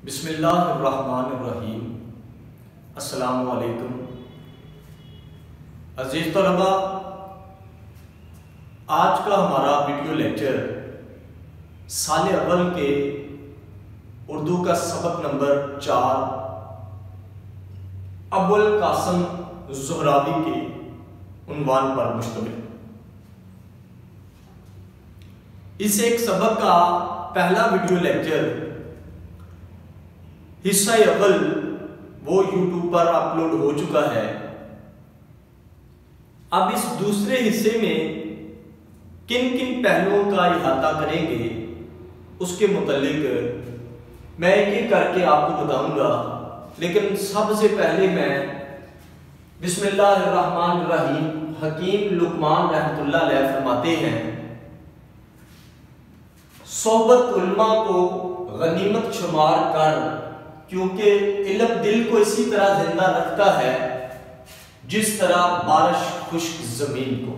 بسم اللہ الرحمن الرحیم۔ السلام علیکم عزیز طلباء، آج کا ہمارا ویڈیو لیکچر سال اول کے اردو کا سبق نمبر 4 ابوالقاسم زہراوی کے عنوان پر مشتمل۔ اس ایک سبق کا پہلا ویڈیو لیکچر حصہ اول وہ یوٹیوب پر اپلوڈ ہو چکا ہے۔ اب اس دوسرے حصے میں کن کن پہلوؤں کا احاطہ کریں گے اس کے متعلق میں ایک ایک کر کے آپ کو بتاؤں گا، لیکن سب سے پہلے میں بسم اللہ الرحمن الرحیم حکیم لقمان رحمۃ اللہ علیہ فرماتے ہیں، صحبت علماء کو غنیمت شمار کر، کیونکہ علم دل کو اسی طرح زندہ رکھتا ہے جس طرح بارش خشک زمین کو۔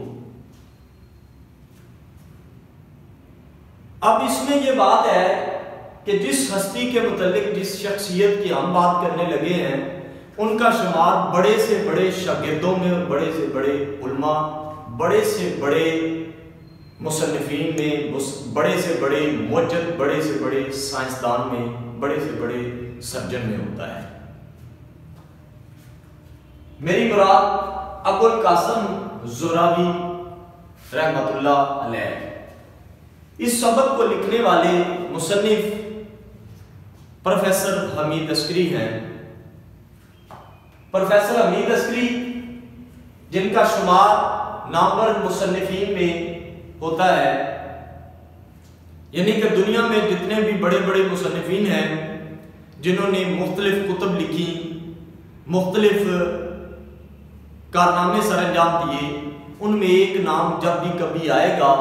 اب اس میں یہ بات ہے کہ جس ہستی کے متعلق جس شخصیت کی ہم بات کرنے لگے ہیں ان کا شمار بڑے سے بڑے شاگردوں میں اور بڑے سے بڑے علماء، بڑے سے بڑے مصنفین میں، بڑے سے بڑے موجد، بڑے سے بڑے سائنسدان میں، بڑے سے بڑے سرجن میں ہوتا ہے۔ میری مراد ابوالقاسم زہراوی رحمۃ اللہ علیہ۔ اس سبق کو لکھنے والے مصنف پروفیسر حمید عسکری ہیں۔ پروفیسر حمید عسکری جن کا شمار نامور مصنفین میں ہوتا ہے، یعنی کہ دنیا میں جتنے بھی بڑے بڑے مصنفین ہیں جنہوں نے مختلف کتب لکھی، مختلف کارنامے سر انجام دیے، ان میں ایک نام جب بھی کبھی آئے گا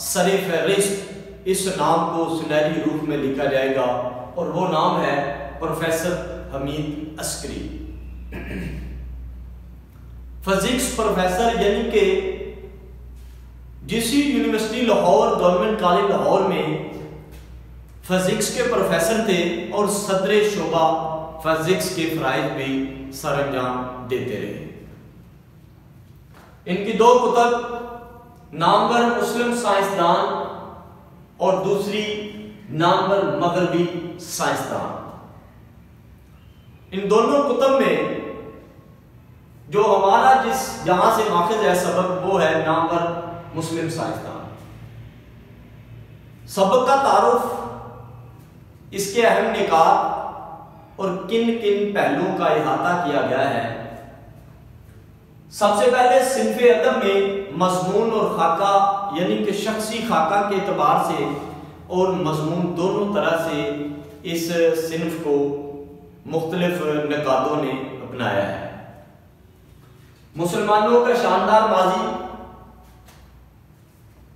سر فہرست اس نام کو سنہری روپ میں لکھا جائے گا، اور وہ نام ہے پروفیسر حمید عسکری۔ فزکس پروفیسر، یعنی کہ GC university Lahore government college Lahore میں فزکس کے پروفیسر تھے اور صدر شعبہ فزکس کے فرائض بھی سر انجام دیتے رہے۔ ان کی دو کتب، نامور مسلم سائنسدان اور دوسری نامور مغربی سائنسدان، ان دونوں کتب میں جو ہمارا جہاں سے ماخذ ہے سبق وہ ہے نامور مسلم سائنسدان۔ سبق کا تعارف، اس کے اہم نکات اور کن کن پہلوؤں کا احاطہ کیا گیا ہے۔ سب سے پہلے صنف ادب میں مضمون اور خاکہ، یعنی کہ شخصی خاکہ کے اعتبار سے اور مضمون دونوں طرح سے اس صنف کو مختلف نقادوں نے اپنایا ہے۔ مسلمانوں کا شاندار ماضی،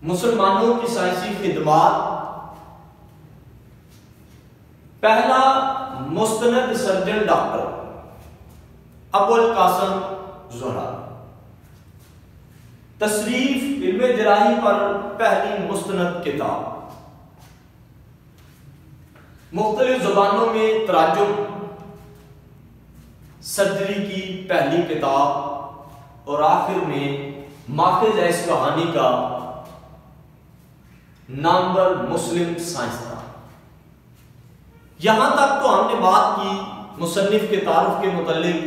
مسلمانوں کی سائنسی خدمات، پہلا مستند سرجن ڈاکٹر ابوالقاسم زہراوی، تصریف علم جراحی پر پہلی مستند کتاب، مختلف زبانوں میں تراجم، سرجری کی پہلی کتاب، اور آخر میں ماخذ ہے اس کہانی کا نامور مسلم سائنسدان۔ یہاں تک تو ہم نے بات کی مصنف کے تعارف کے متعلق،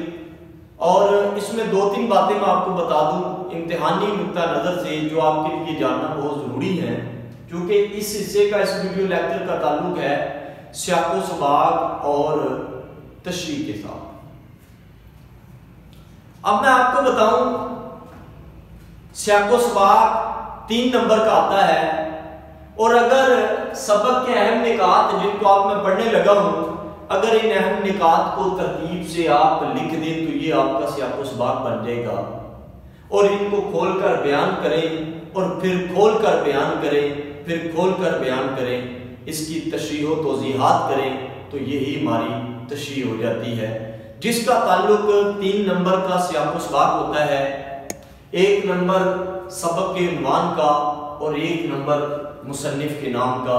اور اس میں دو تین باتیں میں آپ کو بتا دوں امتحانی نقطہ نظر سے جو آپ کے لیے جاننا بہت ضروری ہے، کیونکہ اس حصے کا، اس ویڈیو لیکچر کا تعلق ہے سیاق و سباق اور تشریح کے ساتھ۔ اب میں آپ کو بتاؤں، سیاق و سباق 3 نمبر کا آتا ہے، اور اگر سبق کے اہم نکات جن کو آپ میں پڑھنے لگا ہوں، اگر ان اہم نکات کو ترتیب سے آپ لکھ دیں تو یہ آپ کا سیاق و سباق بن جائے گا، اور ان کو کھول کر بیان کریں اور پھر کھول کر بیان کریں، پھر کھول کر بیان کریں، اس کی تشریح و توضیحات کریں تو یہی ہماری تشریح ہو جاتی ہے، جس کا تعلق 3 نمبر کا سیاق و سباق ہوتا ہے، 1 نمبر سبق کے عنوان کا اور 1 نمبر مصنف کے نام کا،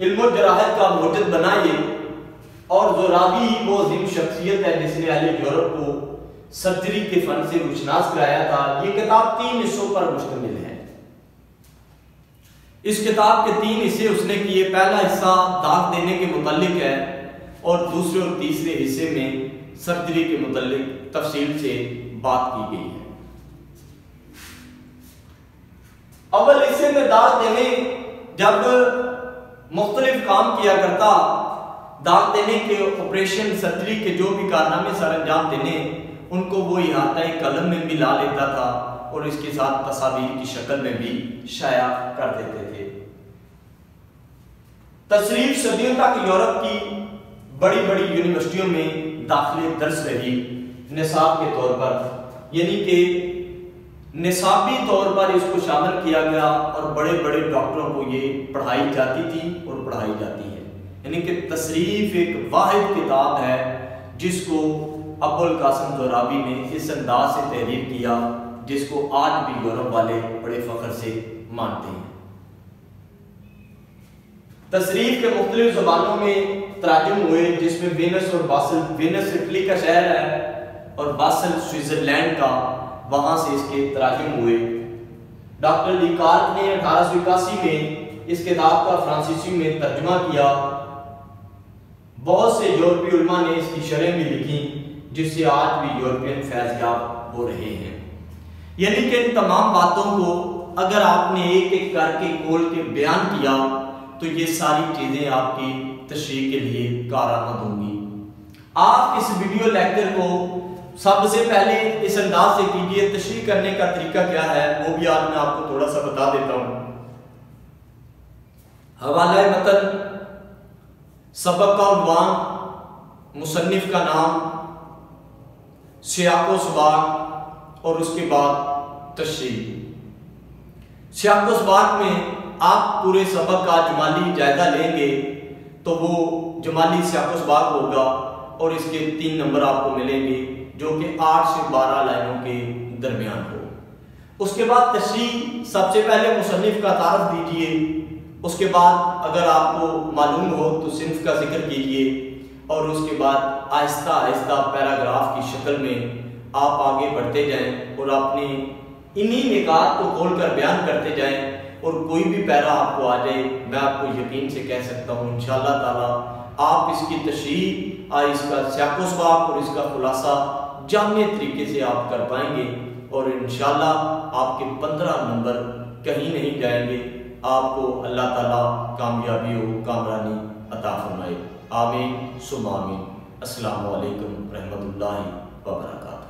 علم و جراحت کا موجد بنائے، اور زورابی وہ عظیم شخصیت ہے جس نے اہل یورپ کو سرجری کے فن سے روشناس کرایا تھا۔ یہ کتاب 3 حصوں پر مشتمل ہے۔ اس کتاب کے 3 حصے اس نے کیے۔ پہلا حصہ داغ دینے کے متعلق ہے، اور دوسرے اور تیسرے حصے میں سرجری کے متعلق تفصیل سے بات کی گئی ہے۔ اول حصے میں داغ دینے جب مختلف کام کیا کرتا، داغ دینے کے آپریشن سرجری کے جو بھی کارنامے سر انجام دینے، ان کو وہ احاطہ قلم میں بھی لا لیتا تھا اور اس کے ساتھ تصاویر کی شکل میں بھی شائع کر دیتے تھے۔ تصریف صدیوں تک یورپ کی بڑی بڑی یونیورسٹیوں میں داخلے درس رہی نصاب کے طور پر، یعنی کہ نصابی طور پر اس کو شامل کیا گیا، اور بڑے بڑے ڈاکٹروں کو یہ پڑھائی جاتی تھی اور پڑھائی جاتی ہے۔ یعنی کہ تصریف ایک واحد کتاب ہے جس کو ابو القاسم زورابی نے اس انداز سے تحریر کیا جس کو آج بھی یورپ والے بڑے فخر سے مانتے ہیں۔ تصریف کے مختلف زبانوں میں تراجم ہوئے، جس میں وینس اور باسل، وینس اٹلی کا شہر ہے اور باسل سوئٹزرلینڈ کا، وہاں سے اس کے تراجم ہوئے۔ ڈاکٹر لی کارک نے 1881 میں اس کتاب کا فرانسیسی میں ترجمہ کیا۔ بہت سے یورپی علماء نے اس کی شرح بھی لکھی جس سے آج بھی یورپین فیض یاب ہو رہے ہیں۔ یعنی کہ ان تمام باتوں کو اگر آپ نے ایک ایک کر کے کھول کے بیان کیا تو یہ ساری چیزیں آپ کی تشریح کے لیے کارآمد ہوں گی۔ آپ اس ویڈیو لیکچر کو سب سے پہلے اس انداز سے کیجئے۔ تشریح کرنے کا طریقہ کیا ہے وہ بھی آج میں آپ کو تھوڑا سا بتا دیتا ہوں۔ حوالہ متن، سبق کا عنوان، مصنف کا نام، سیاق و سباق، اور اس کے بعد تشریح۔ سیاق و سباق میں آپ پورے سبق کا جمالی جائزہ لیں گے تو وہ جمالی سیاق و سباق ہوگا، اور اس کے 3 نمبر آپ کو ملیں گے جو کہ 8 سے 12 لائنوں کے درمیان ہو۔ اس کے بعد تشریح، سب سے پہلے مصنف کا تعارف دیجئے، اس کے بعد اگر آپ کو معلوم ہو تو صنف کا ذکر کیجئے، اور اس کے بعد آہستہ آہستہ پیراگراف کی شکل میں آپ آگے بڑھتے جائیں اور اپنے انہی نکات کو کھول کر بیان کرتے جائیں، اور کوئی بھی پیرا آپ کو آ جائے میں آپ کو یقین سے کہہ سکتا ہوں انشاءاللہ تعالی آپ اس کی تشریح، اس کا سیاق و سباق اور اس کا خلاصہ جامع طریقے سے آپ کر پائیں گے، اور انشاءاللہ آپ کے 15 نمبر کہیں نہیں جائیں گے۔ آپ کو اللہ تعالیٰ کامیابی و کامرانی عطا فرمائے۔ آمین ثم آمین۔ السلام علیکم ورحمۃ اللہ وبرکاتہ۔